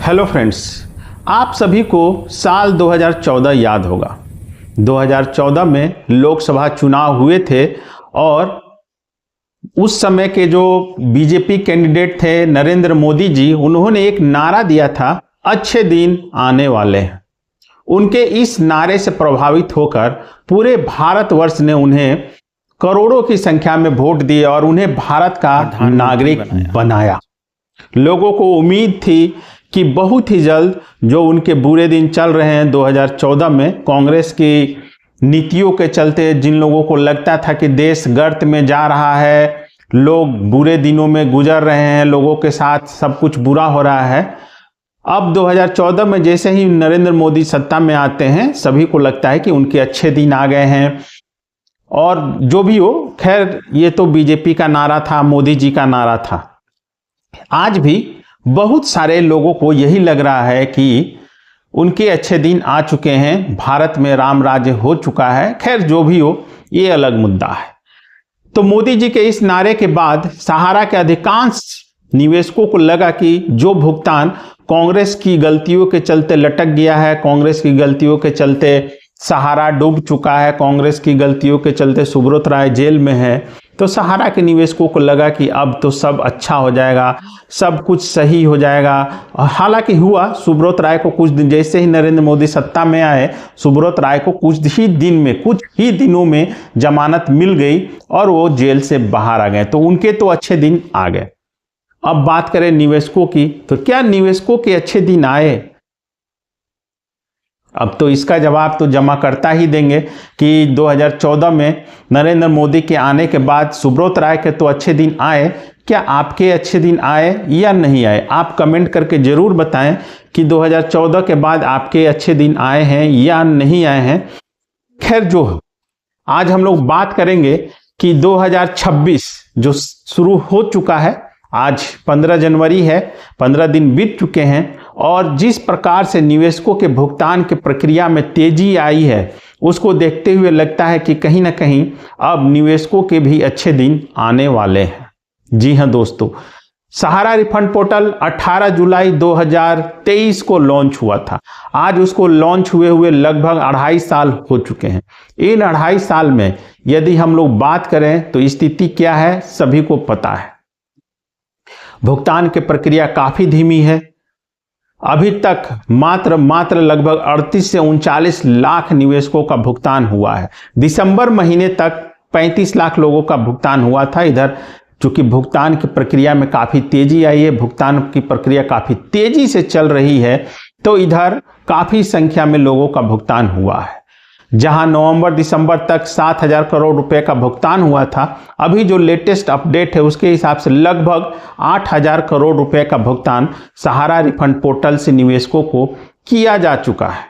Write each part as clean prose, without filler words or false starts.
Hello friends, आप सभी को साल 2014 याद होगा। 2014 में लोकसभा चुनाव हुए थे और उस समय के जो बीजेपी कैंडिडेट थे नरेंद्र मोदी जी, उन्होंने एक नारा दिया था, अच्छे दिन आने वाले हैं। उनके इस नारे से प्रभावित होकर पूरे भारतवर्ष ने उन्हें करोड़ों की संख्या में वोट दिए और उन्हें भारत का नागरिक बनाया। लोगों को उम्मीद थी कि बहुत ही जल्द जो उनके बुरे दिन चल रहे हैं 2014 में, कांग्रेस की नीतियों के चलते जिन लोगों को लगता था कि देश गर्त में जा रहा है, लोग बुरे दिनों में गुजर रहे हैं, लोगों के साथ सब कुछ बुरा हो रहा है, अब 2014 में जैसे ही नरेंद्र मोदी सत्ता में आते हैं, सभी को लगता है कि उनके अच्छे दिन आ गए हैं। और जो भी हो, खैर ये तो बीजेपी का नारा था, मोदी जी का नारा था। आज भी बहुत सारे लोगों को यही लग रहा है कि उनके अच्छे दिन आ चुके हैं, भारत में राम राज्य हो चुका है। खैर जो भी हो, ये अलग मुद्दा है। तो मोदी जी के इस नारे के बाद सहारा के अधिकांश निवेशकों को लगा कि जो भुगतान कांग्रेस की गलतियों के चलते लटक गया है, कांग्रेस की गलतियों के चलते सहारा डूब चुका है, कांग्रेस की गलतियों के चलते सुब्रत राय जेल में है, तो सहारा के निवेशकों को लगा कि अब तो सब अच्छा हो जाएगा, सब कुछ सही हो जाएगा। हालांकि हुआ, सुब्रत राय को कुछ दिन, जैसे ही नरेंद्र मोदी सत्ता में आए, सुब्रत राय को कुछ ही दिनों में जमानत मिल गई और वो जेल से बाहर आ गए, तो उनके तो अच्छे दिन आ गए। अब बात करें निवेशकों की, तो क्या निवेशकों के अच्छे दिन आए? अब तो इसका जवाब तो जमाकर्ता ही देंगे कि 2014 में नरेंद्र मोदी के आने के बाद सुब्रत राय के तो अच्छे दिन आए। क्या आपके अच्छे दिन आए या नहीं आए? आप कमेंट करके जरूर बताएं कि 2014 के बाद आपके अच्छे दिन आए हैं या नहीं आए हैं। खैर जो हो, आज हम लोग बात करेंगे कि 2026 जो शुरू हो चुका है, आज 15 जनवरी है, 15 दिन बीत चुके हैं, और जिस प्रकार से निवेशकों के भुगतान की प्रक्रिया में तेजी आई है, उसको देखते हुए लगता है कि कहीं ना कहीं अब निवेशकों के भी अच्छे दिन आने वाले हैं। जी हां दोस्तों, सहारा रिफंड पोर्टल 18 जुलाई 2023 को लॉन्च हुआ था। आज उसको लॉन्च हुए लगभग 2.5 साल हो चुके हैं। इन 2.5 साल में यदि हम लोग बात करें तो स्थिति क्या है, सभी को पता है। भुगतान की प्रक्रिया काफी धीमी है। अभी तक मात्र लगभग 38 से 39 लाख निवेशकों का भुगतान हुआ है। दिसंबर महीने तक 35 लाख लोगों का भुगतान हुआ था। इधर चूंकि भुगतान की प्रक्रिया में काफी तेजी आई है, भुगतान की प्रक्रिया काफी तेजी से चल रही है, तो इधर काफी संख्या में लोगों का भुगतान हुआ है। जहां नवंबर दिसंबर तक 7,000 करोड़ रुपए का भुगतान हुआ था, अभी जो लेटेस्ट अपडेट है उसके हिसाब से लगभग 8,000 करोड़ रुपए का भुगतान सहारा रिफंड पोर्टल से निवेशकों को किया जा चुका है।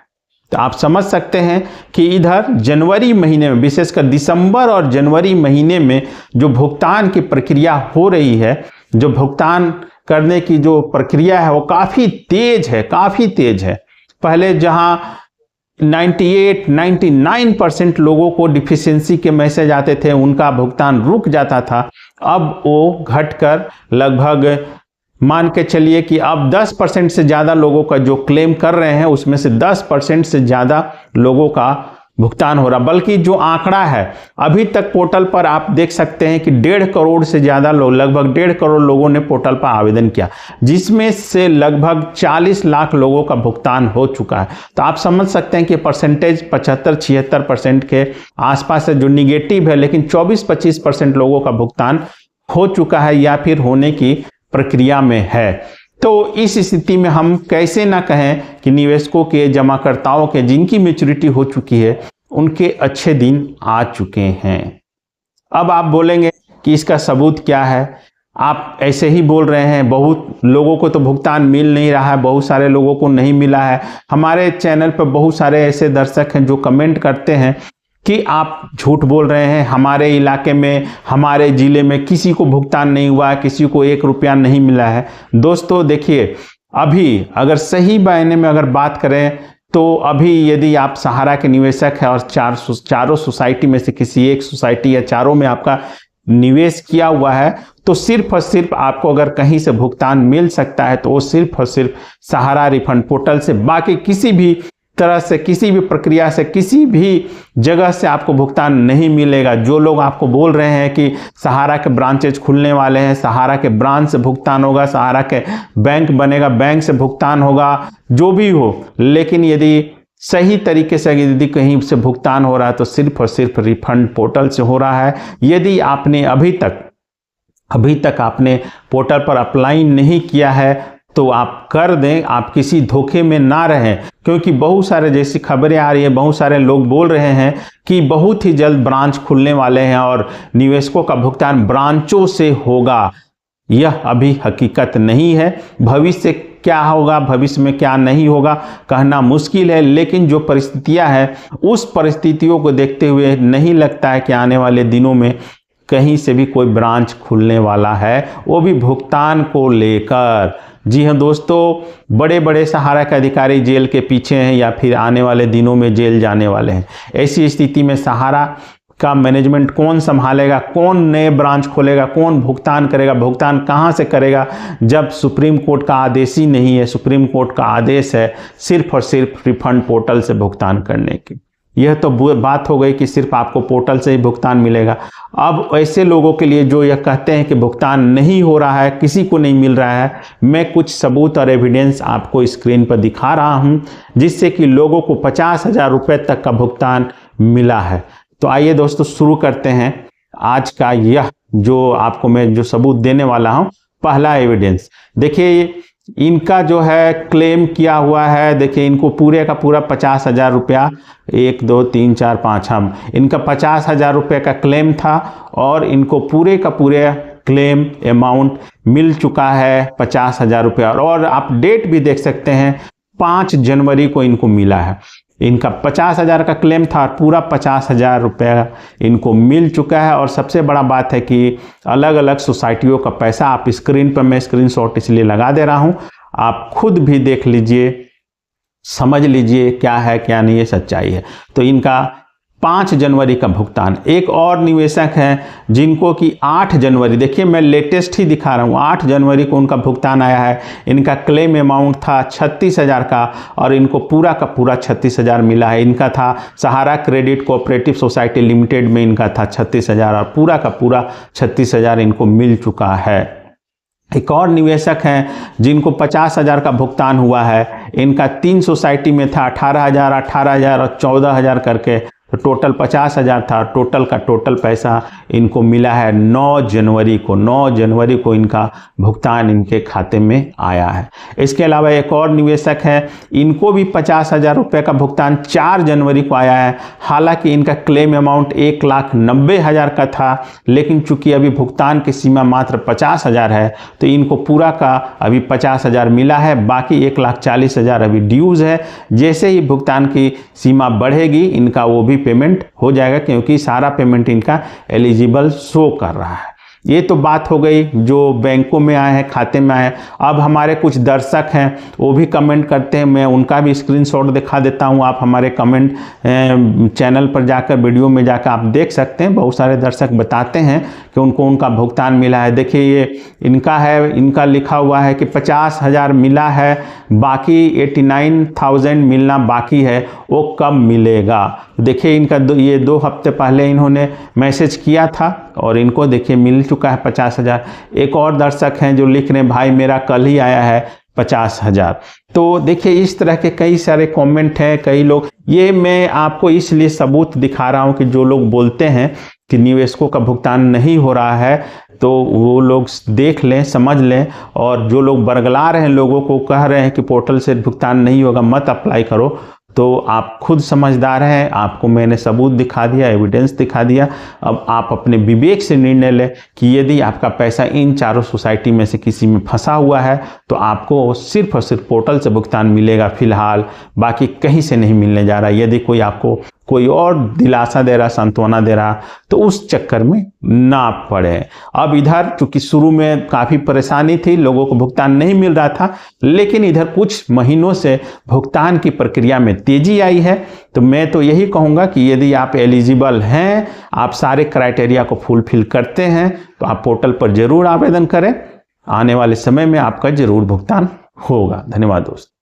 तो आप समझ सकते हैं कि इधर जनवरी महीने में, विशेषकर दिसंबर और जनवरी महीने में जो भुगतान की प्रक्रिया हो रही है, जो भुगतान करने की जो प्रक्रिया है वो काफी तेज है। पहले जहां 99% लोगों को डिफिशियंसी के मैसेज आते थे, उनका भुगतान रुक जाता था, अब वो घटकर लगभग मान के चलिए कि अब 10% से ज़्यादा लोगों का जो क्लेम कर रहे हैं, उसमें से 10% से ज़्यादा लोगों का भुगतान हो रहा। बल्कि जो आंकड़ा है अभी तक पोर्टल पर आप देख सकते हैं कि 1.5 करोड़ से ज़्यादा लोग, लगभग 1.5 करोड़ लोगों ने पोर्टल पर आवेदन किया, जिसमें से लगभग 40 लाख लोगों का भुगतान हो चुका है। तो आप समझ सकते हैं कि परसेंटेज 75-76% के आसपास है, जो निगेटिव है, लेकिन 24-25% लोगों का भुगतान हो चुका है या फिर होने की प्रक्रिया में है। तो इस स्थिति में हम कैसे ना कहें कि निवेशकों के, जमाकर्ताओं के, जिनकी मैच्योरिटी हो चुकी है, उनके अच्छे दिन आ चुके हैं। अब आप बोलेंगे कि इसका सबूत क्या है? आप ऐसे ही बोल रहे हैं, बहुत लोगों को तो भुगतान मिल नहीं रहा है, बहुत सारे लोगों को नहीं मिला है। हमारे चैनल पर बहुत सारे ऐसे दर्शक हैं जो कमेंट करते हैं कि आप झूठ बोल रहे हैं, हमारे इलाके में, हमारे ज़िले में किसी को भुगतान नहीं हुआ है, किसी को 1 रुपया नहीं मिला है। दोस्तों देखिए, अभी अगर सही मायने में अगर बात करें तो अभी यदि आप सहारा के निवेशक हैं और चारों सोसाइटी में से किसी एक सोसाइटी या चारों में आपका निवेश किया हुआ है तो सिर्फ और सिर्फ आपको अगर कहीं से भुगतान मिल सकता है तो वो सिर्फ और सिर्फ सहारा रिफंड पोर्टल से, बाकी किसी भी तरह से, किसी भी प्रक्रिया से, किसी भी जगह से आपको भुगतान नहीं मिलेगा। जो लोग आपको बोल रहे हैं कि सहारा के ब्रांचेज खुलने वाले हैं, सहारा के ब्रांच से भुगतान होगा, सहारा के बैंक बनेगा, बैंक से भुगतान होगा, जो भी हो, लेकिन यदि सही तरीके से यदि कहीं से भुगतान हो रहा है तो सिर्फ और सिर्फ रिफंड पोर्टल से हो रहा है। यदि आपने अभी तक आपने पोर्टल पर अप्लाई नहीं किया है तो आप कर दें, आप किसी धोखे में ना रहें, क्योंकि बहुत सारे जैसी खबरें आ रही है, बहुत सारे लोग बोल रहे हैं कि बहुत ही जल्द ब्रांच खुलने वाले हैं और निवेशकों का भुगतान ब्रांचों से होगा। यह अभी हकीकत नहीं है। भविष्य क्या होगा, भविष्य में क्या नहीं होगा कहना मुश्किल है, लेकिन जो परिस्थितियां हैं उस परिस्थितियों को देखते हुए नहीं लगता है कि आने वाले दिनों में कहीं से भी कोई ब्रांच खुलने वाला है, वो भी भुगतान को लेकर। जी हाँ दोस्तों, बड़े बड़े सहारा के अधिकारी जेल के पीछे हैं या फिर आने वाले दिनों में जेल जाने वाले हैं। ऐसी स्थिति में सहारा का मैनेजमेंट कौन संभालेगा, कौन नए ब्रांच खोलेगा, कौन भुगतान करेगा, भुगतान कहां से करेगा, जब सुप्रीम कोर्ट का आदेश ही नहीं है। सुप्रीम कोर्ट का आदेश है सिर्फ और सिर्फ रिफंड पोर्टल से भुगतान करने की। यह तो बात हो गई कि सिर्फ आपको पोर्टल से ही भुगतान मिलेगा। अब ऐसे लोगों के लिए जो यह कहते हैं कि भुगतान नहीं हो रहा है, किसी को नहीं मिल रहा है, मैं कुछ सबूत और एविडेंस आपको स्क्रीन पर दिखा रहा हूं, जिससे कि लोगों को 50,000 रुपये तक का भुगतान मिला है। तो आइए दोस्तों शुरू करते हैं आज का यह जो आपको मैं जो सबूत देने वाला हूं। पहला एविडेंस देखिए, इनका जो है क्लेम किया हुआ है, देखिए इनको पूरे का पूरा 50,000 रुपया, 1 2 3 4 5 हम इनका 50,000 रुपये का क्लेम था और इनको पूरे का पूरे क्लेम अमाउंट मिल चुका है 50,000 रुपया। और आप डेट भी देख सकते हैं, 5 जनवरी को इनको मिला है। इनका 50,000 का क्लेम था और पूरा 50,000 रुपया इनको मिल चुका है। और सबसे बड़ा बात है कि अलग अलग सोसाइटियों का पैसा, आप स्क्रीन पर मैं स्क्रीनशॉट इसलिए लगा दे रहा हूं, आप खुद भी देख लीजिए, समझ लीजिए क्या है क्या नहीं है, सच्चाई है। तो इनका 5 जनवरी का भुगतान। एक और निवेशक हैं जिनको कि 8 जनवरी, देखिए मैं लेटेस्ट ही दिखा रहा हूँ, 8 जनवरी को उनका भुगतान आया है। इनका क्लेम अमाउंट था 36,000 का और इनको पूरा का पूरा 36,000 मिला है। इनका था सहारा क्रेडिट कोऑपरेटिव सोसाइटी लिमिटेड में, इनका था 36,000 और पूरा का पूरा 36,000 इनको मिल चुका है। एक और निवेशक हैं जिनको 50,000 का भुगतान हुआ है। इनका 3 सोसाइटी में था, 18,000, 18,000 और 14,000 करके, तो टोटल 50,000 था। टोटल का टोटल पैसा इनको मिला है 9 जनवरी को। 9 जनवरी को इनका भुगतान इनके खाते में आया है। इसके अलावा एक और निवेशक है, इनको भी 50,000 रुपये का भुगतान 4 जनवरी को आया है। हालांकि इनका क्लेम अमाउंट 1,90,000 का था, लेकिन चूंकि अभी भुगतान की सीमा मात्र 50,000 है तो इनको पूरा का अभी 50,000 मिला है, बाकी 1,40,000 अभी ड्यूज है। जैसे ही भुगतान की सीमा बढ़ेगी इनका वो भी पेमेंट हो जाएगा, क्योंकि सारा पेमेंट इनका एलिजिबल शो कर रहा है। ये तो बात हो गई जो बैंकों में आए हैं, खाते में आए हैं। अब हमारे कुछ दर्शक हैं वो भी कमेंट करते हैं, मैं उनका भी स्क्रीनशॉट दिखा देता हूं। आप हमारे कमेंट चैनल पर जाकर, वीडियो में जाकर आप देख सकते हैं। बहुत सारे दर्शक बताते हैं कि उनको उनका भुगतान मिला है। देखिए ये इनका है, इनका लिखा हुआ है कि 50,000 मिला है, बाकी 89,000 मिलना बाकी है, वो कब मिलेगा। देखिए इनका ये 2 हफ्ते पहले इन्होंने मैसेज किया था और इनको देखिए मिल चुका है 50,000। एक और दर्शक हैं जो लिख रहे हैं, भाई मेरा कल ही आया है 50,000। तो देखिए इस तरह के कई सारे कमेंट हैं, कई लोग, ये मैं आपको इसलिए सबूत दिखा रहा हूं कि जो लोग बोलते हैं कि निवेशकों का भुगतान नहीं हो रहा है तो वो लोग देख लें, समझ लें। और जो लोग बरगला रहे हैं, लोगों को कह रहे हैं कि पोर्टल से भुगतान नहीं होगा, मत अप्लाई करो, तो आप खुद समझदार हैं। आपको मैंने सबूत दिखा दिया, एविडेंस दिखा दिया। अब आप अपने विवेक से निर्णय लें कि यदि आपका पैसा इन चारों सोसाइटी में से किसी में फंसा हुआ है तो आपको सिर्फ और सिर्फ पोर्टल से भुगतान मिलेगा फिलहाल, बाकी कहीं से नहीं मिलने जा रहा। यदि कोई आपको कोई और दिलासा दे रहा, सांत्वना दे रहा, तो उस चक्कर में ना पड़े। अब इधर चूंकि शुरू में काफ़ी परेशानी थी, लोगों को भुगतान नहीं मिल रहा था, लेकिन इधर कुछ महीनों से भुगतान की प्रक्रिया में तेजी आई है। तो मैं तो यही कहूँगा कि यदि आप एलिजिबल हैं, आप सारे क्राइटेरिया को फुलफिल करते हैं, तो आप पोर्टल पर जरूर आवेदन करें। आने वाले समय में आपका जरूर भुगतान होगा। धन्यवाद दोस्त।